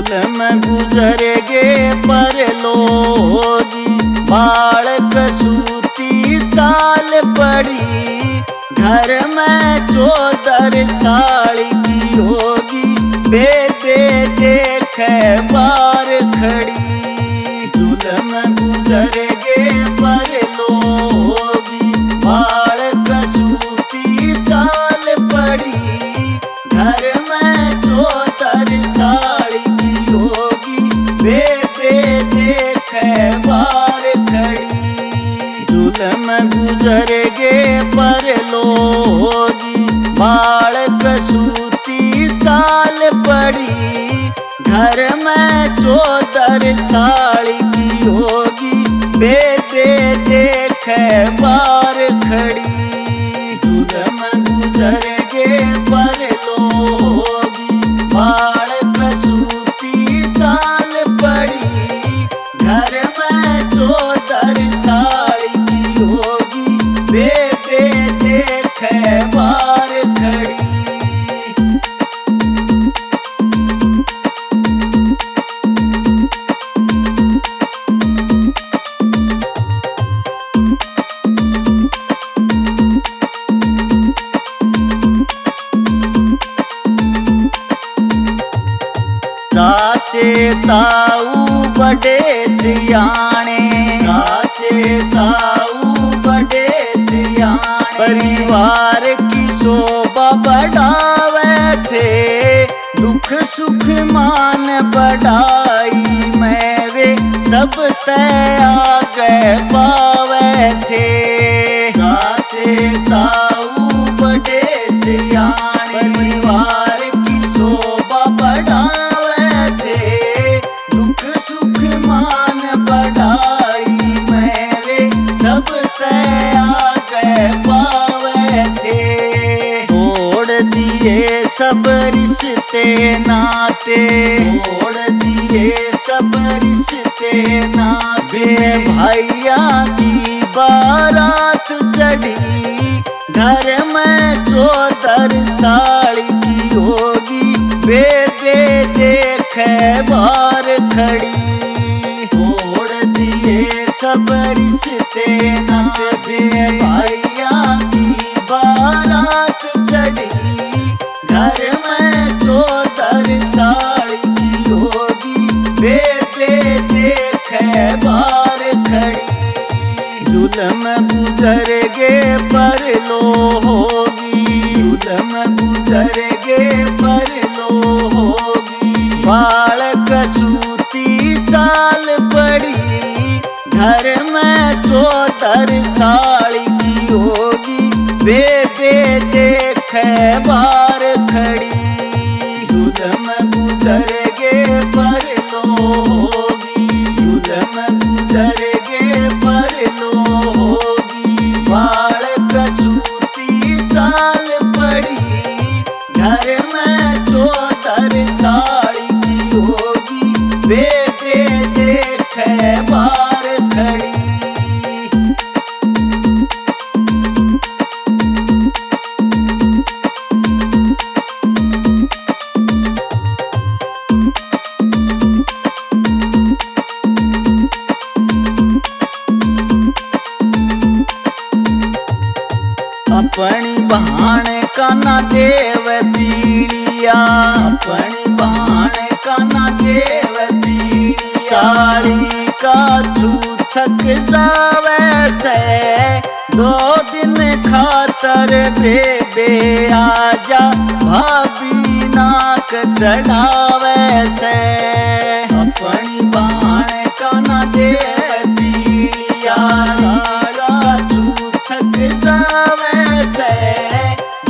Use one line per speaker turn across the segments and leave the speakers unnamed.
जुल्म गुजर गे परलोगी, बालक सूती चाल पड़ी, घर में 14 साल की होगी, बेबे देखे बार खड़ी। जुल्म गुजर गे परलोगी, बालक सूती चाल पड़ी, घर में 14 साल की होगी, बेबे देखे बार खड़ी। जुल्म गुजर गे परलोगी, बालक सूती चाल पड़ी, घर में 14 साल की होगी, बेबे देखे बार खड़ी। जुल्म गुजर गे परलोगी, बालक सूती चाल पड़ी, घर में 14 साल की होगी, बेबे देखे बार खड़ी। चाचे ताऊ बड़े सियाने, चाचे ताऊ बड़े सियाने, परिवार की शोभा बढ़ावे थे, दुख सुख मान बढ़ाई में वे सब तय आगे पावे थे। चाचे ताऊ बड़े सियाने, परिवार की शोभा बढ़ावे थे, दुख सुख मान बढ़ाई में वे सब तय आगे पावे थे। तोड़ दिए सब रिश्ते नाते, तोड़ दिए सब रिश्ते नाते, भैया की बारात चढ़ी, घर में 14 साल की होगी, बेबे देखे बार खड़ी। तोड़ दिए सब रिश्ते नाते, भैया की बारात चढ़ी, घर में 14 साल की होगी, बेबे देखे बार खड़ी। जुल्म गुजर गे परलोगी, जुल्म गुजर गे परलोगी, बालक सूती चाल पड़ी, घर में 14 साल की होगी, बेबे देखे बार खड़ी। जुल्म गुजर गे परलोगी, जुल्म गुजर गे परलोगी, बालक सूती चाल पड़ी, घर में 14 साल की होगी, बेबे देखे बार खड़ी। अपनी बहान का ना देव पीड़िया, अपनी बहान का ना देव पीड़िया, साड़ी का छूछक जावे से, 2 दिन खातर बेबे आजा, भाभी नाक चढ़ावे से। अपनी बहान का ना देव पीड़िया, साड़ा छूछक जावे से,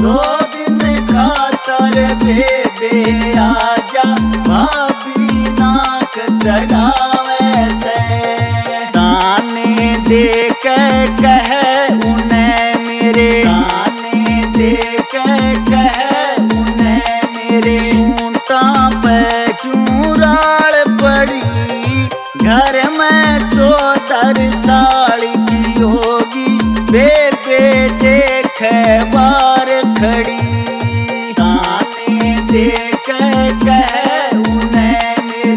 2 दिन खातर बेबे आजा, भाभी नाक चढ़ावे से। ताने दे के कहे उन्हें मेरे, ताने दे के कहे उन्हें मेरे, ऊँटा पे क्यों राड़ पड़ी, घर में 14 साल की होगी, बेबे देखे बार खड़ी। ताने दे के कहे उन्हें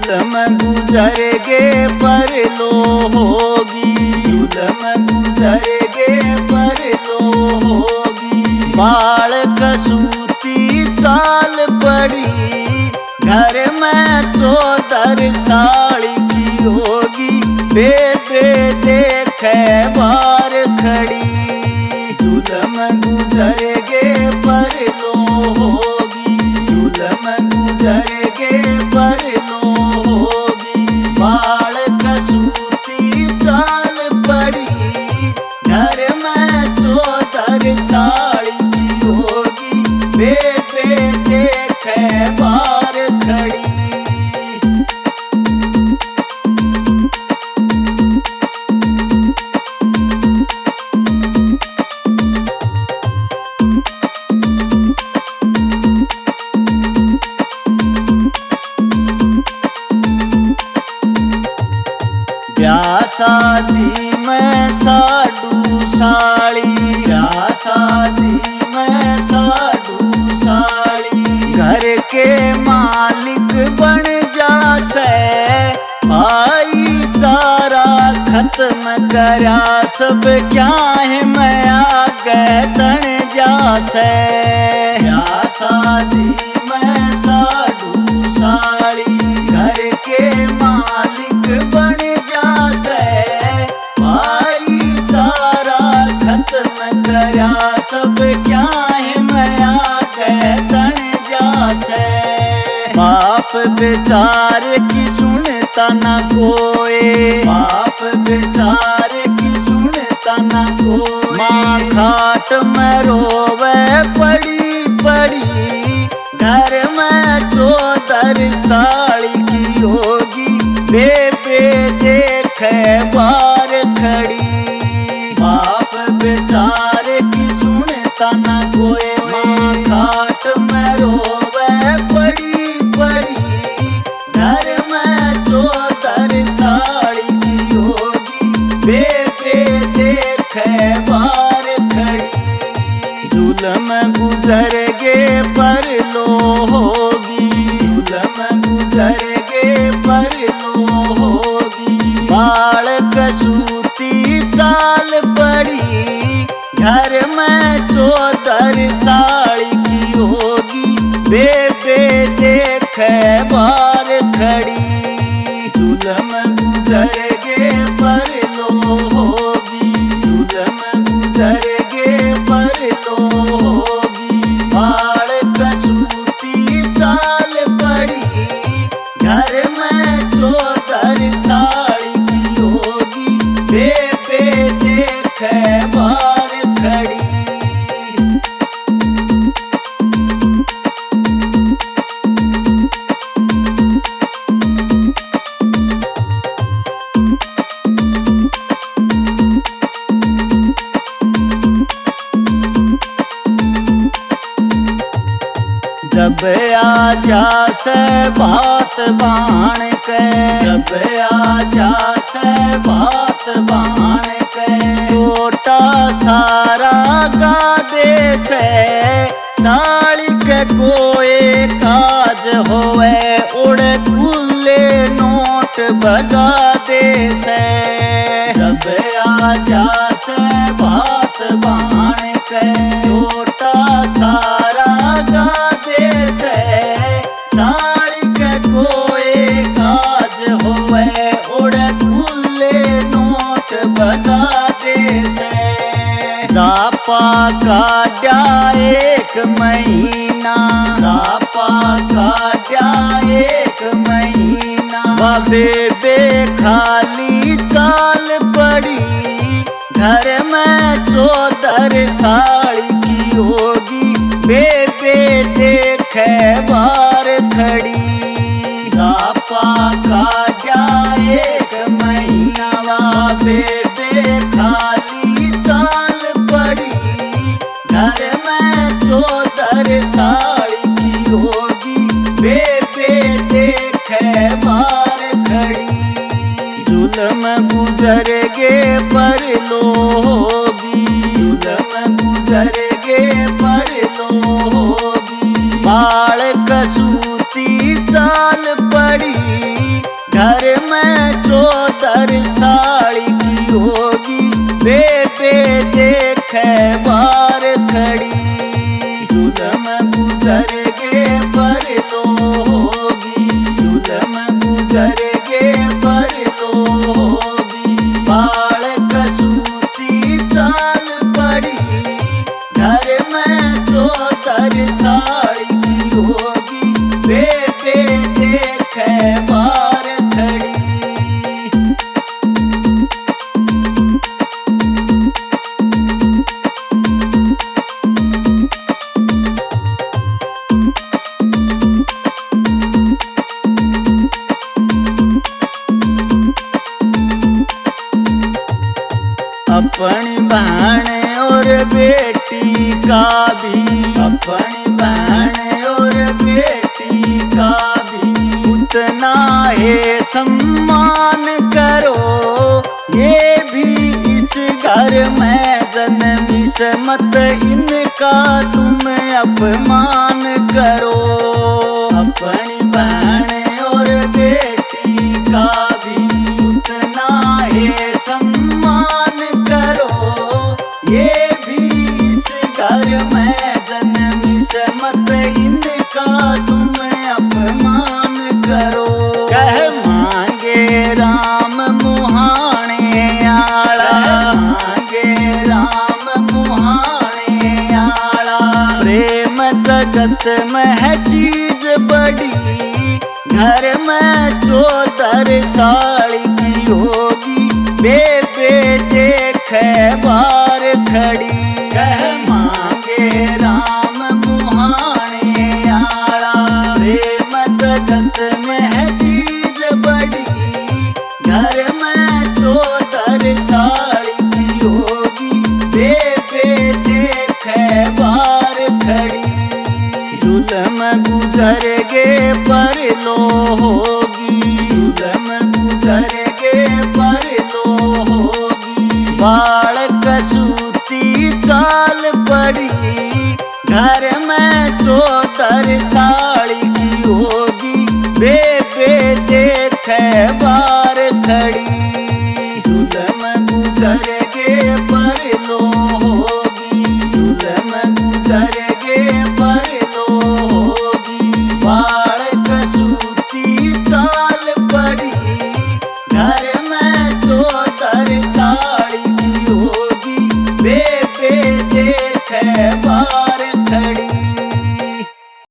जुल्म गुजर गे पर लो होगी, जुल्म गुजर गे पर लो होगी। बाल कसूती चाल पड़ी घर में 14 साल की होगी। बेबे देखे बार खड़ी, जुल्म गुजर गे पर लो होगी, जुल्म गुजर गे पर लो होगी। बाल कसूती चाल पड़ी घर में 14 साल की होगी। बेबे देखे बार खड़ी। ब्याह शादी में साडू साड़ी, ब्याह शादी में साडू साड़ी। घर के मालिक बन जासे, भाईचारा खत्म करा सब क्या है मैं आगे तन जासे। ब्याह शादी में साडू साड़ी, घर के मालिक बन भाईचारा खत्म करा सब क्या है मैं आगे तन जासे। बाप बेचारे की सुनता न कोई, बाप बेचारे की सुनता न कोई। माँ खाट में रोवे पड़ी पड़ी, घर में 14 साल की होगी। बेबे देखे बार खड़ी, बाप बेचारे की सुनता न कोई। माँ खाट में रोवे पड़ी पड़ी, घर में 14 साल की होगी। बेबे देखे बार खड़ी, जुल्म गुजर गे पर लो होगी, जुल्म गुजर गे पर लो होगी। बाल कसूती चाल पड़ी घर में 14 साल की होगी। बेबे देखे बार खड़ी, जुल्म गुजर गे पर लो होगी, जुल्म गुजर गे पर लो होगी। बाल कसूती चाल पड़ी घर में 14 साल की होगी। बेबे देखे बार खड़ी। जब आ जासे बात बाण के, जब आ जासे बात बाण के। छोटा सारा गा दे से, साड़ी के कोई काज होवे उड़ खुले नोट बजा दे से। जब आ जासे बात बाण के, छोटा सारा गा से साड़ी के कोई काज होवे उड़ खुले नोट बजा दे से। दापा काटा 1 महीना, दापा काटा 1 महीना। बेबे खाली चाल पड़ी घर में 14 साल की होगी। बेबे देखे बार खड़ी, दापा काटा 1 महीना। बेबे खाली चाल पड़ी घर में 14 साल की होगी। बेबे देखे बार खड़ी, जुल्म गुजर गे पर लो होगी, जुल्म गुजर गे पर लो होगी। बाल कसूती चाल पड़ी देखे बार खड़ी। अपनी बहन और बेटी का भी, अपनी बहन और बेटी का भी उतना है सम्मान करो। ये भी इस घर में जन्मी से मत इनका तुम अपमान करो। अपनी बहन और बेटी का भी उतना है सम्मान करो। ये भी इस घर में जन्मी से मत इनका तुम अपमान करो। कह मांगे राम मुहाने आला, मांगे राम मुहाने आला। प्रेम जगत में है चीज बड़ी, घर में 14 साल की होगी बेबे देखे बार खड़ी। कह मांगे राम मुहाने आला, प्रेम जगत में है चीज बड़ी, घर में 14 साल की होगी बेबे देखे बार खड़ी। जुल्म गुजर गे पर लो होगी, जुल्म गुजर गे पर लो होगी। बाल कसूती चाल पड़ी, घर में 14 साल की होगी बेबे देखे बार खड़ी। जुल्म गुजर